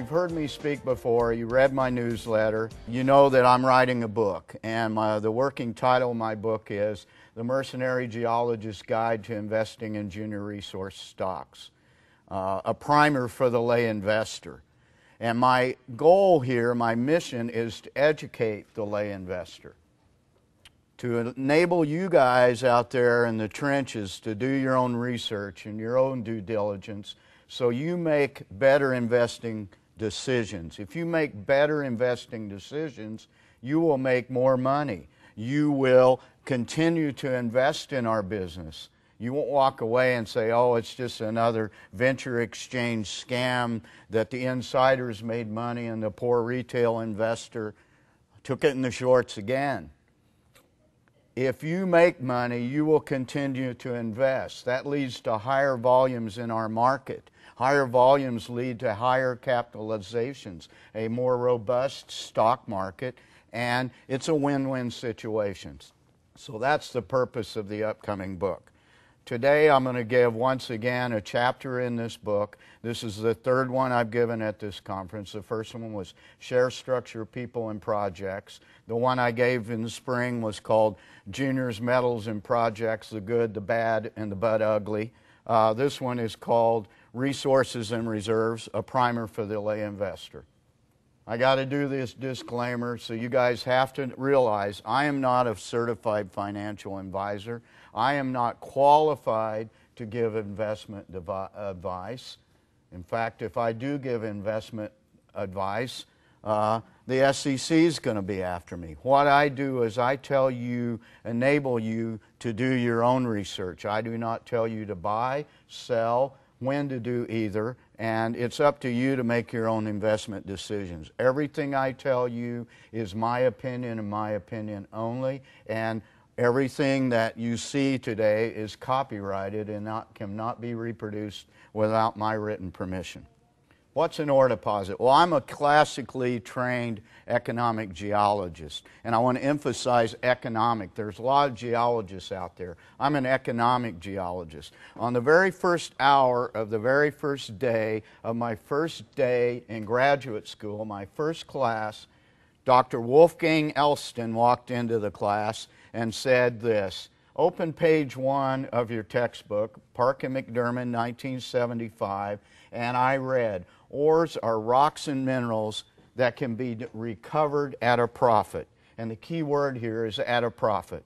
You've heard me speak before, you read my newsletter, you know that I'm writing a book, and the working title of my book is The Mercenary Geologist Guide to Investing in Junior Resource Stocks, a primer for the lay investor. And my goal here, my mission, is to educate the lay investor, to enable you guys out there in the trenches to do your own research and your own due diligence so you make better investing decisions. If you make better investing decisions, you will make more money. You will continue to invest in our business. You won't walk away and say, oh, it's just another venture exchange scam that the insiders made money and the poor retail investor took it in the shorts again. If you make money, you will continue to invest. That leads to higher volumes in our market. Higher volumes lead to higher capitalizations, a more robust stock market, and it's a win-win situation. So that's the purpose of the upcoming book. Today I'm going to give once again a chapter in this book. This is the third one I've given at this conference. The first one was Share Structure, People, and Projects. The one I gave in the spring was called Juniors, Metals, and Projects, the Good, the Bad, and the But Ugly. This one is called Resources and Reserves, a primer for the lay investor. I got to do this disclaimer, so you guys have to realize I am not a certified financial advisor. I am not qualified to give investment advice. In fact, if I do give investment advice, the SEC is going to be after me. What I do is I tell you, enable you to do your own research. I do not tell you to buy, sell, when to do either, and it's up to you to make your own investment decisions. Everything I tell you is my opinion and my opinion only, and everything that you see today is copyrighted and cannot be reproduced without my written permission. What's an ore deposit? Well, I'm a classically trained economic geologist, and I want to emphasize economic. There's a lot of geologists out there. I'm an economic geologist. On the very first hour of the very first day of my first day in graduate school, my first class, Dr. Wolfgang Elston walked into the class and said this: open page 1 of your textbook, Park and McDermott, 1975, and I read, ores are rocks and minerals that can be recovered at a profit. And the key word here is at a profit.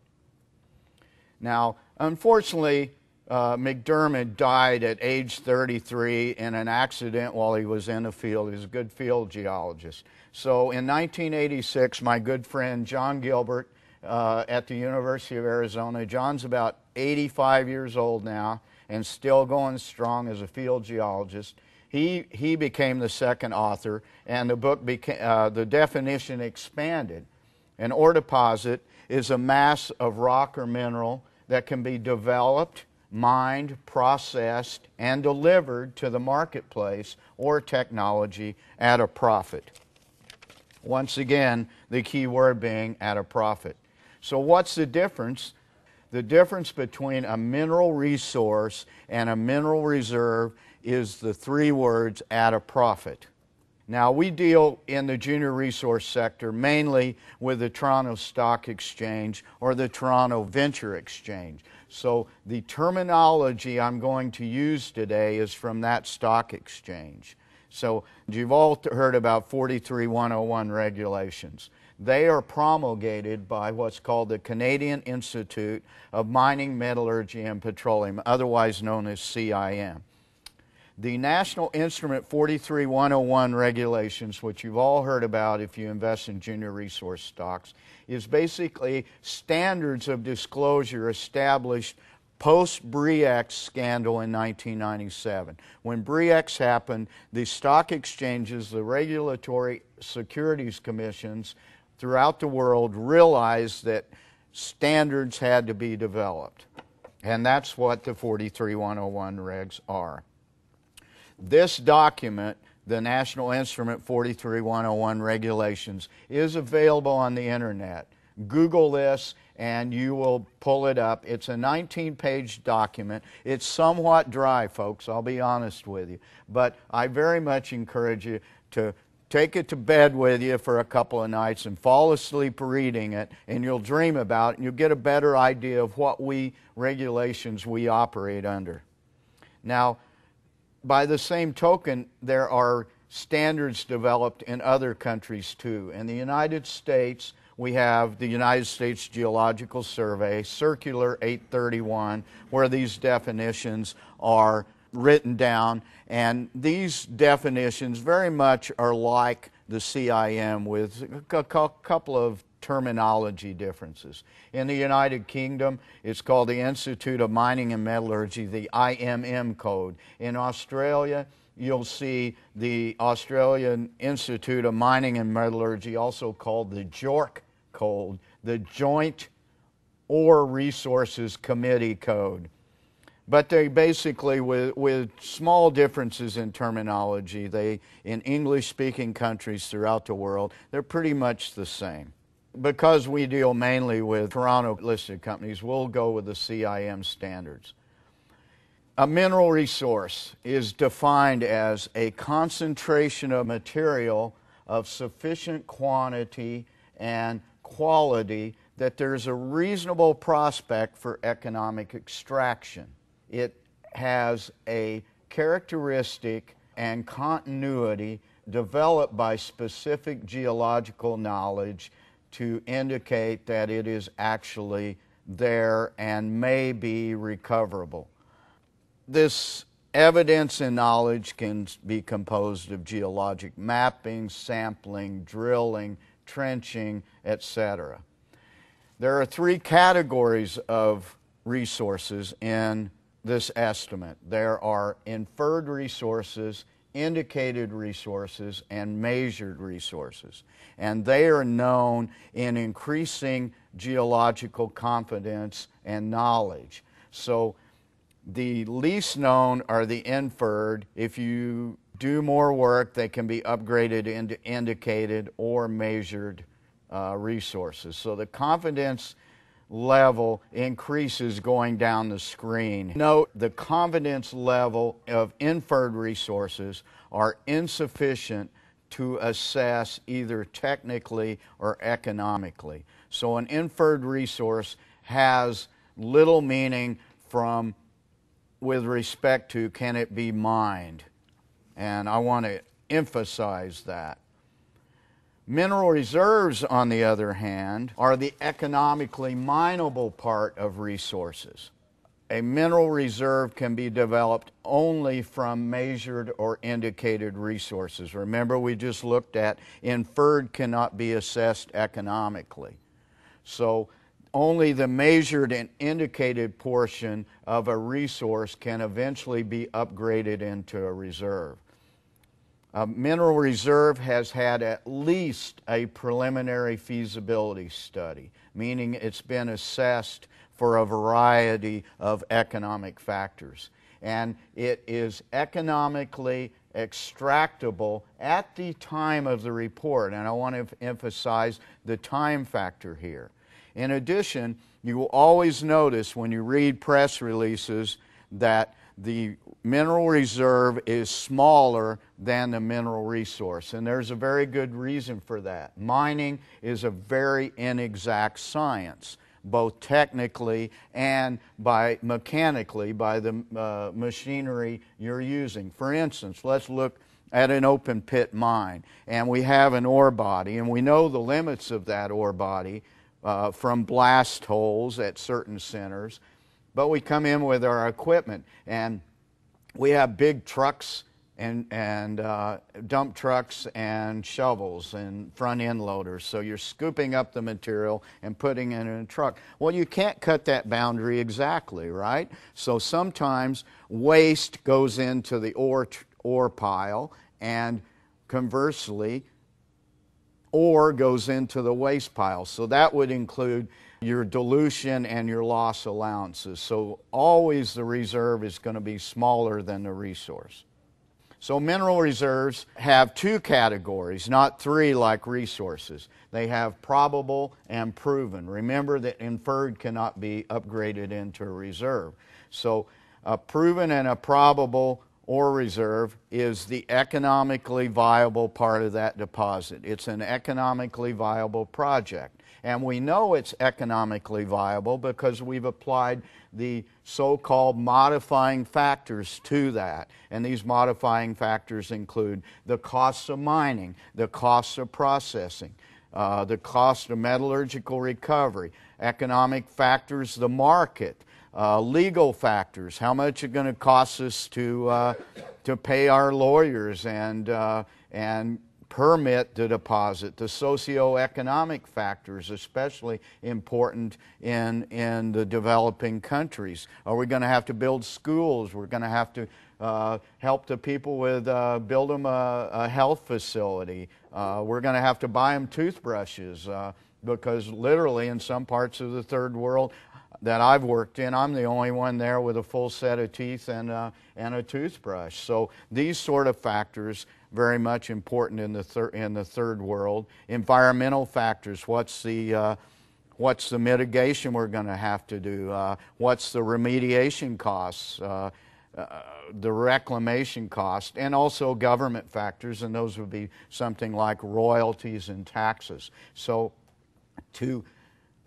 Now, unfortunately, McDermott died at age 33 in an accident while he was in the field. He was a good field geologist. So in 1986, my good friend John Gilbert at the University of Arizona, John's about 85 years old now and still going strong as a field geologist. He became the second author, and the book became, the definition expanded. An ore deposit is a mass of rock or mineral that can be developed, mined, processed, and delivered to the marketplace or technology at a profit. Once again, the key word being at a profit. So what's the difference? The difference between a mineral resource and a mineral reserve is the three words, at a profit. Now, we deal in the junior resource sector mainly with the Toronto Stock Exchange or the Toronto Venture Exchange. So the terminology I'm going to use today is from that stock exchange. So you've all heard about 43101 regulations. They are promulgated by what's called the Canadian Institute of Mining, Metallurgy, and Petroleum, otherwise known as CIM. The National Instrument 43101 regulations, which you've all heard about if you invest in junior resource stocks, is basically standards of disclosure established post-Bre-X scandal in 1997. When Bre-X happened, the stock exchanges, the regulatory securities commissions throughout the world realized that standards had to be developed. And that's what the 43101 regs are. This document, the National Instrument 43101 regulations, is available on the internet. Google this and you will pull it up. It's a 19-page document. It's somewhat dry, folks, I'll be honest with you. But I very much encourage you to take it to bed with you for a couple of nights and fall asleep reading it, and you'll dream about it, and you'll get a better idea of what regulations we operate under. Now, by the same token, there are standards developed in other countries too. In the United States, we have the United States Geological Survey, Circular 831, where these definitions are written down, and these definitions very much are like the CIM with a couple of terminology differences. In the United Kingdom, it's called the Institute of Mining and Metallurgy, the IMM code. In Australia, you'll see the Australian Institute of Mining and Metallurgy, also called the JORC code, the Joint Ore Resources Committee code. But they basically, with small differences in terminology, in English-speaking countries throughout the world, they're pretty much the same. Because we deal mainly with Toronto-listed companies, we'll go with the CIM standards. A mineral resource is defined as a concentration of material of sufficient quantity and quality that there's a reasonable prospect for economic extraction. It has a characteristic and continuity developed by specific geological knowledge to indicate that it is actually there and may be recoverable. This evidence and knowledge can be composed of geologic mapping, sampling, drilling, trenching, etc. There are three categories of resources in this estimate. There are inferred resources, indicated resources, and measured resources. And they are known in increasing geological confidence and knowledge. So the least known are the inferred. If you do more work, they can be upgraded into indicated or measured resources. So the confidence level increases going down the screen. Note the confidence level of inferred resources are insufficient to assess either technically or economically. So an inferred resource has little meaning with respect to can it be mined. And I want to emphasize that. Mineral reserves, on the other hand, are the economically mineable part of resources. A mineral reserve can be developed only from measured or indicated resources. Remember, we just looked at inferred cannot be assessed economically. So only the measured and indicated portion of a resource can eventually be upgraded into a reserve. A mineral reserve has had at least a preliminary feasibility study, meaning it's been assessed for a variety of economic factors. And it is economically extractable at the time of the report, and I want to emphasize the time factor here. In addition, you will always notice when you read press releases that the mineral reserve is smaller than the mineral resource, and there's a very good reason for that. Mining is a very inexact science, both technically and mechanically by the machinery you're using. For instance, let's look at an open pit mine, and we have an ore body, and we know the limits of that ore body from blast holes at certain centers. But we come in with our equipment, and we have big trucks and dump trucks and shovels and front end loaders. So you're scooping up the material and putting it in a truck. Well, you can't cut that boundary exactly, right? So sometimes waste goes into the ore pile, and conversely, ore goes into the waste pile. So that would include your dilution and your loss allowances. So always the reserve is going to be smaller than the resource. So mineral reserves have two categories, not three like resources. They have probable and proven. Remember that inferred cannot be upgraded into a reserve. So a proven and a probable ore reserve is the economically viable part of that deposit. It's an economically viable project. And we know it's economically viable because we've applied the so-called modifying factors to that. And these modifying factors include the costs of mining, the costs of processing, the cost of metallurgical recovery, economic factors, the market, legal factors, how much it's going to cost us to pay our lawyers and permit the deposit, the socioeconomic factors, especially important in the developing countries. Are we going to have to build schools? We're going to have to help the people with, build them a health facility. We're going to have to buy them toothbrushes because literally in some parts of the third world that I've worked in, I'm the only one there with a full set of teeth and a toothbrush. So these sort of factors very much important in the third world. Environmental factors, what's the mitigation we're going to have to do? What's the remediation costs? The reclamation cost, and also government factors, and those would be something like royalties and taxes. So to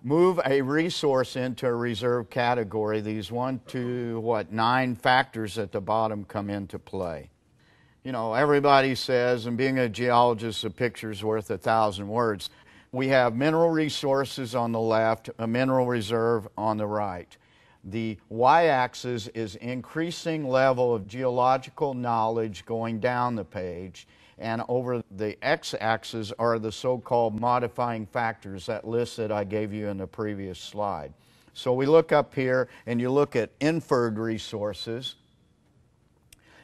move a resource into a reserve category, these 9 factors at the bottom come into play. You know, everybody says, and being a geologist, a picture's worth 1,000 words. We have mineral resources on the left, a mineral reserve on the right. The y-axis is increasing level of geological knowledge going down the page, and over the x-axis are the so-called modifying factors, that list that I gave you in the previous slide. So we look up here and you look at inferred resources,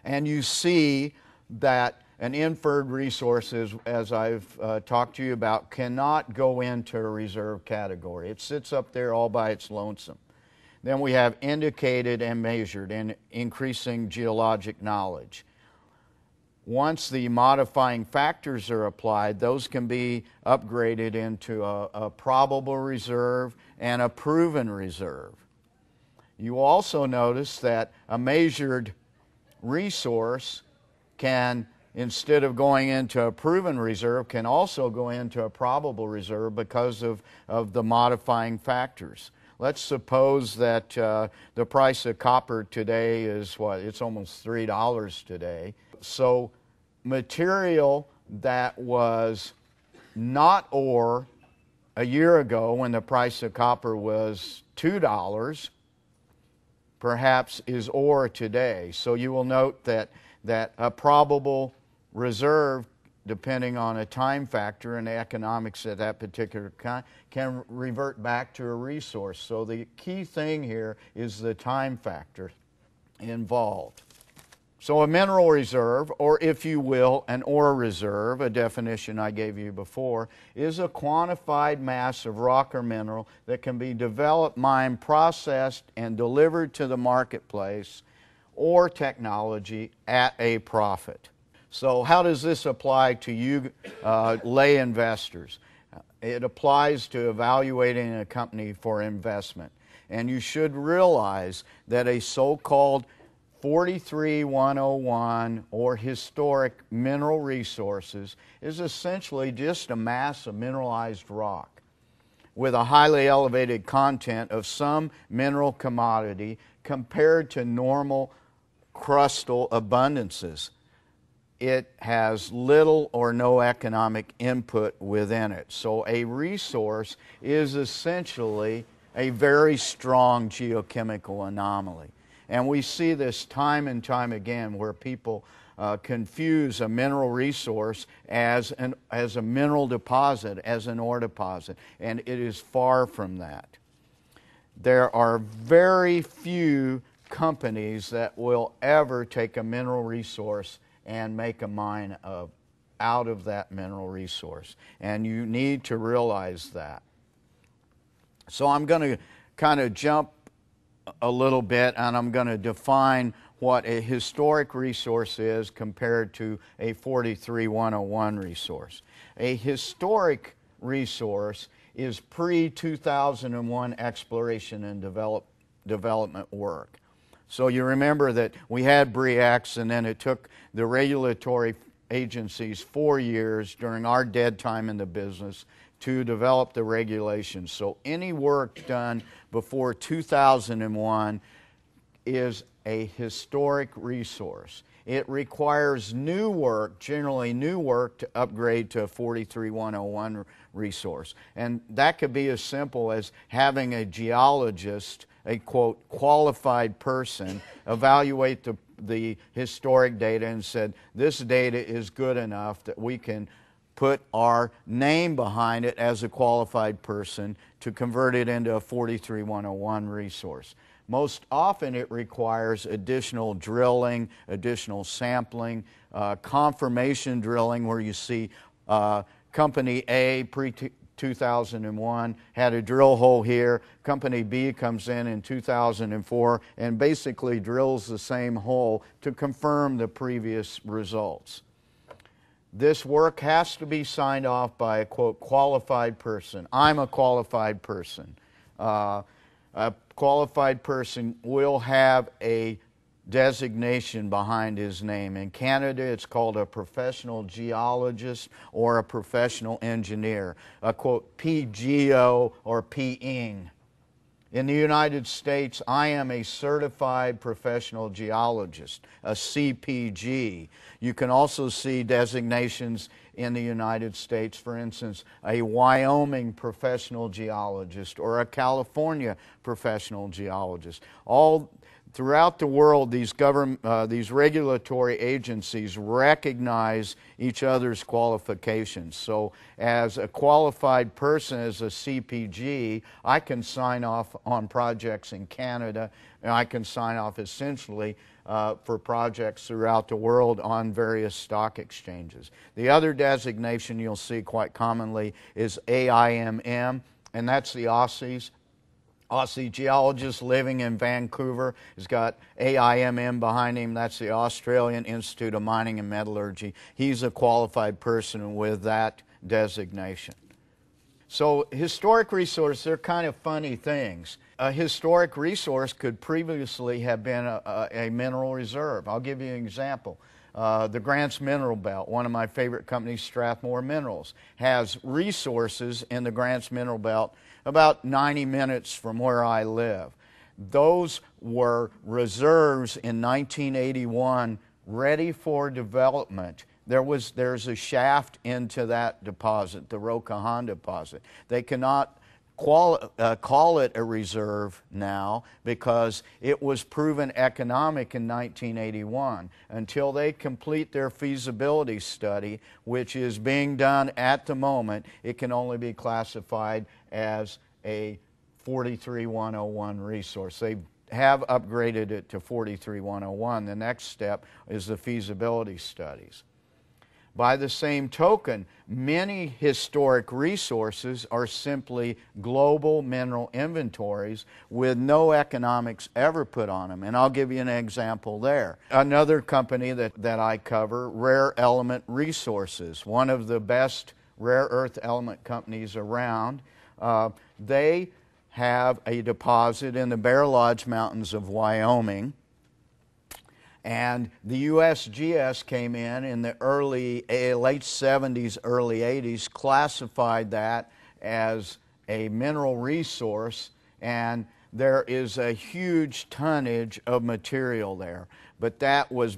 and you see that an inferred resource, as I've talked to you about, cannot go into a reserve category. It sits up there all by its lonesome. Then we have indicated and measured, and increasing geologic knowledge. Once the modifying factors are applied, those can be upgraded into a probable reserve and a proven reserve. You also notice that a measured resource can, instead of going into a proven reserve, can also go into a probable reserve because of the modifying factors. Let's suppose that the price of copper today is what? It's almost $3 today. So material that was not ore a year ago when the price of copper was $2 perhaps is ore today. So you will note that a probable reserve, depending on a time factor and the economics at that particular time, can revert back to a resource. So the key thing here is the time factor involved. So a mineral reserve, or if you will, an ore reserve, a definition I gave you before, is a quantified mass of rock or mineral that can be developed, mined, processed, and delivered to the marketplace or technology at a profit. So how does this apply to you lay investors? It applies to evaluating a company for investment. And you should realize that a so-called 43-101 or historic mineral resources is essentially just a mass of mineralized rock with a highly elevated content of some mineral commodity compared to normal crustal abundances. It has little or no economic input within it. So a resource is essentially a very strong geochemical anomaly. And we see this time and time again where people confuse a mineral resource as a mineral deposit, as an ore deposit, and it is far from that. There are very few companies that will ever take a mineral resource and make a mine out of that mineral resource. And you need to realize that. So I'm going to kind of jump a little bit, and I'm going to define what a historic resource is compared to a 43-101 resource. A historic resource is pre-2001 exploration and development work. So you remember that we had BRIACs, and then it took the regulatory agencies 4 years during our dead time in the business to develop the regulations. So any work done before 2001 is a historic resource. It requires new work, generally new work, to upgrade to a 43101 resource. And that could be as simple as having a geologist, a quote, qualified person, evaluate the historic data and said, this data is good enough that we can put our name behind it as a qualified person to convert it into a 43101 resource. Most often it requires additional drilling, additional sampling, confirmation drilling, where you see Company A pre-2001 had a drill hole here. Company B comes in 2004 and basically drills the same hole to confirm the previous results. This work has to be signed off by a, quote, qualified person. I'm a qualified person. A qualified person will have a designation behind his name. In Canada, it's called a professional geologist or a professional engineer, a, quote, PGO or PEng. In the United States, I am a certified professional geologist, a CPG. You can also see designations in the United States, for instance, a Wyoming professional geologist or a California professional geologist. All throughout the world, these regulatory agencies recognize each other's qualifications. So as a qualified person, as a CPG, I can sign off on projects in Canada, and I can sign off essentially for projects throughout the world on various stock exchanges. The other designation you'll see quite commonly is AIMM, and that's the Aussies. Aussie geologist living in Vancouver has got AIMM behind him. That's the Australian Institute of Mining and Metallurgy. He's a qualified person with that designation. So historic resources, they're kind of funny things. A historic resource could previously have been a mineral reserve. I'll give you an example. The Grants Mineral Belt, one of my favorite companies, Strathmore Minerals, has resources in the Grants Mineral Belt about 90 minutes from where I live. Those were reserves in 1981 ready for development. There's a shaft into that deposit, the Rocahan deposit. They cannot call it a reserve now because it was proven economic in 1981. Until they complete their feasibility study, which is being done at the moment, it can only be classified as a 43101 resource. They have upgraded it to 43101. The next step is the feasibility studies. By the same token, many historic resources are simply global mineral inventories with no economics ever put on them. And I'll give you an example there. Another company that I cover, Rare Element Resources, one of the best rare earth element companies around. They have a deposit in the Bear Lodge Mountains of Wyoming. And the USGS came in the late 70s, early 80s, classified that as a mineral resource, and there is a huge tonnage of material there. But that was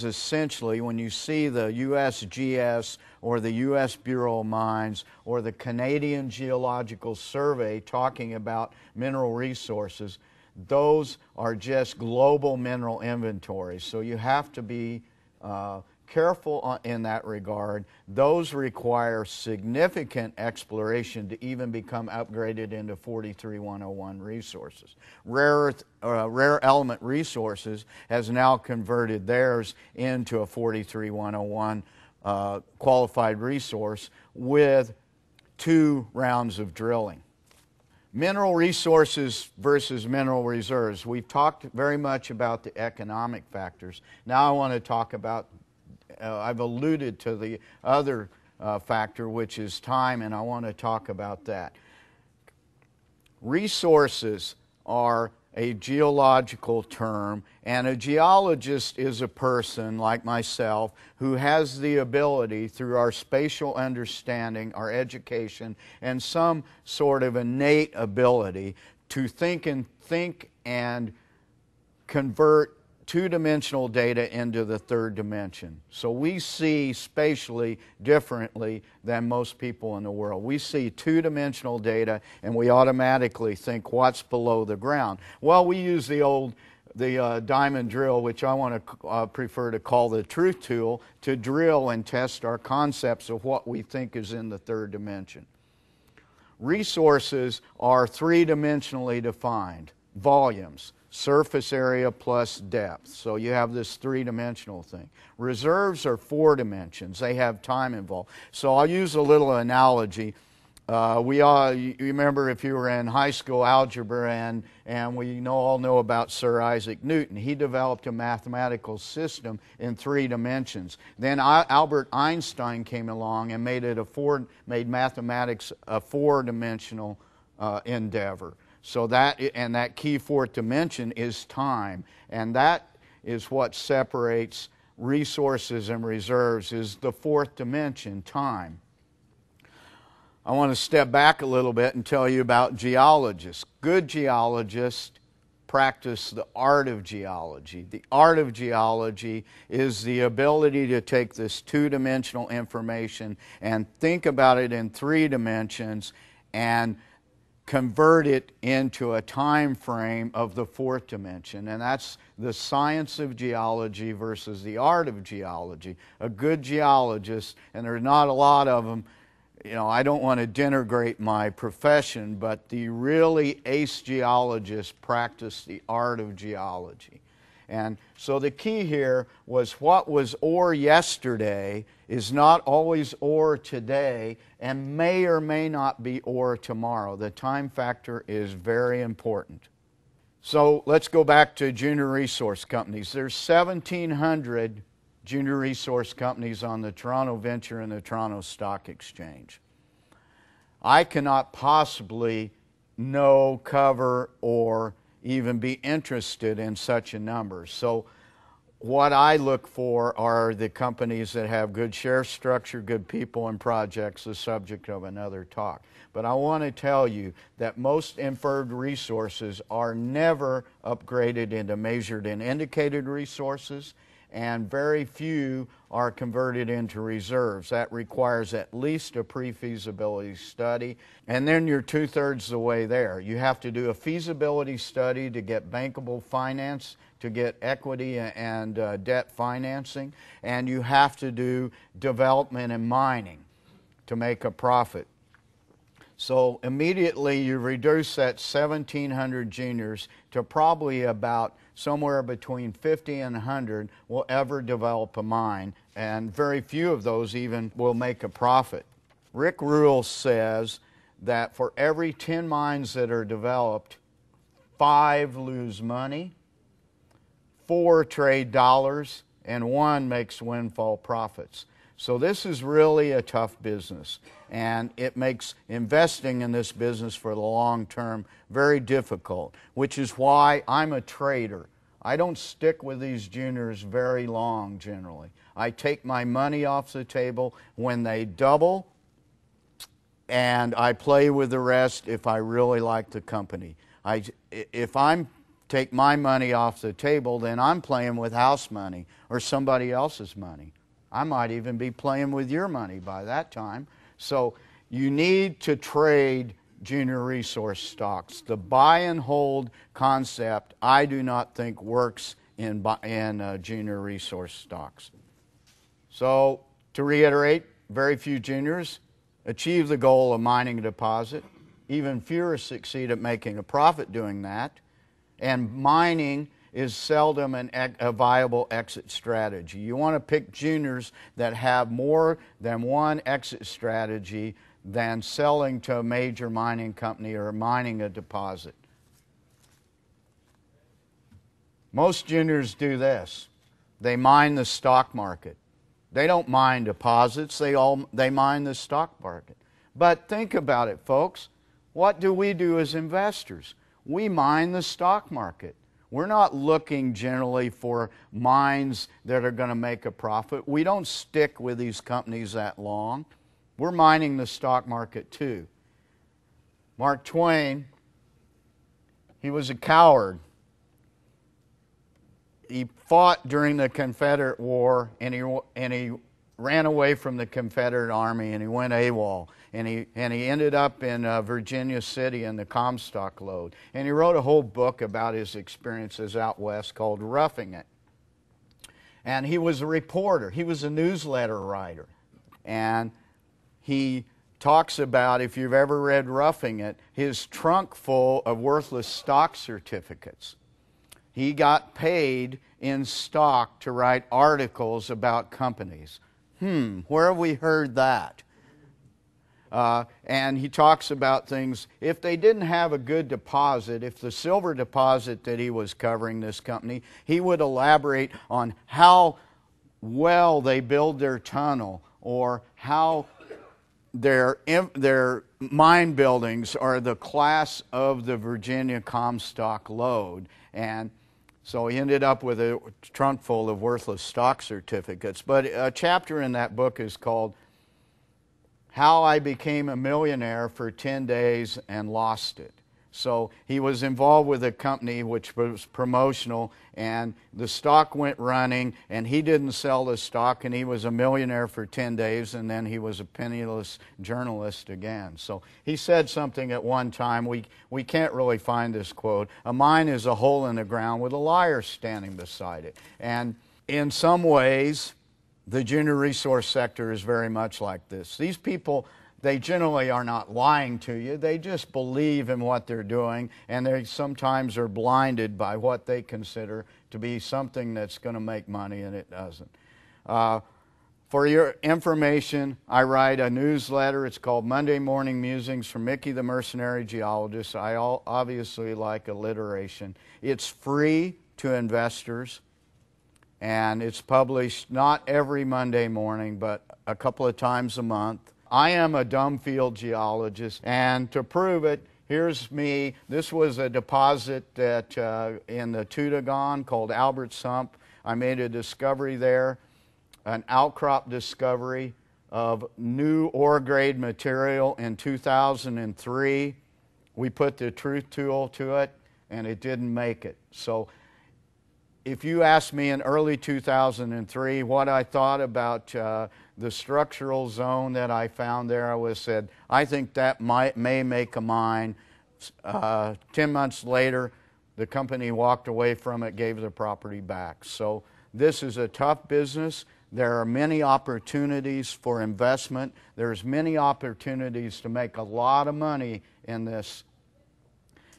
essentially, when you see the USGS or the U.S. Bureau of Mines or the Canadian Geological Survey talking about mineral resources, those are just global mineral inventories. So you have to be careful in that regard. Those require significant exploration to even become upgraded into 43101 resources. Rare Element Resources has now converted theirs into a 43101 qualified resource with 2 rounds of drilling. Mineral resources versus mineral reserves. We've talked very much about the economic factors. Now I want to talk about, I've alluded to the other factor, which is time, and I want to talk about that. Resources are a geological term, and a geologist is a person like myself who has the ability, through our spatial understanding, our education, and some sort of innate ability to think and convert two-dimensional data into the third dimension. So we see spatially differently than most people in the world. We see two-dimensional data and we automatically think, what's below the ground? Well, we use the diamond drill, which I want to prefer to call the truth tool, to drill and test our concepts of what we think is in the third dimension. Resources are three-dimensionally defined. Volumes, surface area plus depth. So you have this three-dimensional thing. Reserves are four dimensions. They have time involved. So I'll use a little analogy. You remember if you were in high school algebra, and we all know about Sir Isaac Newton. He developed a mathematical system in three dimensions. Then Albert Einstein came along and made mathematics a four-dimensional endeavor. So that key fourth dimension is time, and that is what separates resources and reserves, is the fourth dimension, time. I want to step back a little bit and tell you about geologists. Good geologists practice the art of geology. The art of geology is the ability to take this two-dimensional information and think about it in three dimensions and convert it into a time frame of the fourth dimension. And that's the science of geology versus the art of geology. A good geologist, and there's not a lot of them, I don't want to denigrate my profession, but the really ace geologists practice the art of geology. And so the key here was what was ore yesterday is not always ore today and may or may not be ore tomorrow. The time factor is very important. So let's go back to junior resource companies. There's 1,700 junior resource companies on the Toronto Venture and the Toronto Stock Exchange. I cannot possibly know, cover, or even be interested in such a number. So what I look for are the companies that have good share structure, good people and projects, the subject of another talk. But I want to tell you that most inferred resources are never upgraded into measured and indicated resources, and very few are converted into reserves. That requires at least a pre-feasibility study, and then you're two-thirds the way there. You have to do a feasibility study to get bankable finance, to get equity and debt financing, and you have to do development and mining to make a profit. So immediately you reduce that 1,700 juniors to probably about somewhere between 50 and 100 will ever develop a mine, and very few of those even will make a profit. Rick Rule says that for every 10 mines that are developed, 5 lose money, 4 trade dollars, and 1 makes windfall profits. So this is really a tough business, and it makes investing in this business for the long term very difficult, which is why I'm a trader. I don't stick with these juniors very long generally. I take my money off the table when they double, and I play with the rest if I really like the company. If I take my money off the table, then I'm playing with house money or somebody else's money. I might even be playing with your money by that time. So you need to trade junior resource stocks. The buy and hold concept I do not think works in junior resource stocks. So to reiterate, very few juniors achieve the goal of mining a deposit. Even fewer succeed at making a profit doing that. And mining is seldom a viable exit strategy. You want to pick juniors that have more than one exit strategy than selling to a major mining company or mining a deposit. Most juniors do this. They mine the stock market. They don't mine deposits, they mine the stock market. But think about it, folks. What do we do as investors? We mine the stock market. We're not looking generally for mines that are going to make a profit. We don't stick with these companies that long. We're mining the stock market too. Mark Twain, he was a coward. He fought during the Confederate War, and he ran away from the Confederate Army, and he went AWOL. And he ended up in Virginia City in the Comstock Lode. And he wrote a whole book about his experiences out west called Roughing It. And he was a reporter. He was a newsletter writer. And he talks about, if you've ever read Roughing It, his trunk full of worthless stock certificates. He got paid in stock to write articles about companies. Where have we heard that? And he talks about things, if they didn't have a good deposit, if the silver deposit that he was covering this company, he would elaborate on how well they build their tunnel, or how their mine buildings are the class of the Virginia Comstock Lode. And so he ended up with a trunk full of worthless stock certificates. But a chapter in that book is called How I Became a Millionaire for 10 Days and Lost It. So he was involved with a company which was promotional, and the stock went running, and he didn't sell the stock, and he was a millionaire for 10 days, and then he was a penniless journalist again. So he said something at one time, we can't really find this quote, a mine is a hole in the ground with a liar standing beside it. And in some ways, the junior resource sector is very much like this. These people, they generally are not lying to you. They just believe in what they're doing, and they sometimes are blinded by what they consider to be something that's going to make money, and it doesn't. For your information, I write a newsletter. It's called Monday Morning Musings from Mickey the Mercenary Geologist. I obviously like alliteration. It's free to investors, and it's published not every Monday morning, but a couple of times a month. I am a dumbfield geologist, and to prove it, here's me. This was a deposit that in the Tutagon called Albert's Hump. I made a discovery there, an outcrop discovery of new ore grade material in 2003. We put the truth tool to it, and it didn't make it. So if you asked me in early 2003 what I thought about the structural zone that I found there, I would have said, I think that may make a mine. 10 months later, the company walked away from it, gave the property back. So this is a tough business. There are many opportunities for investment. There's many opportunities to make a lot of money in this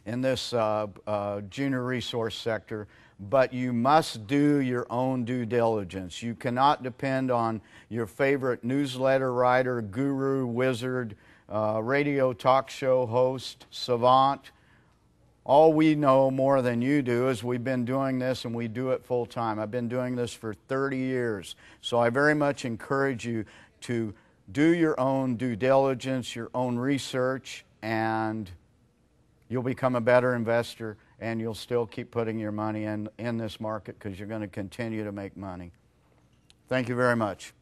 junior resource sector. But you must do your own due diligence. You cannot depend on your favorite newsletter writer, guru, wizard, radio talk show host, savant. All we know more than you do is we've been doing this, and we do it full time. I've been doing this for 30 years. So I very much encourage you to do your own due diligence, your own research, and you'll become a better investor, and you'll still keep putting your money in this market because you're going to continue to make money. Thank you very much.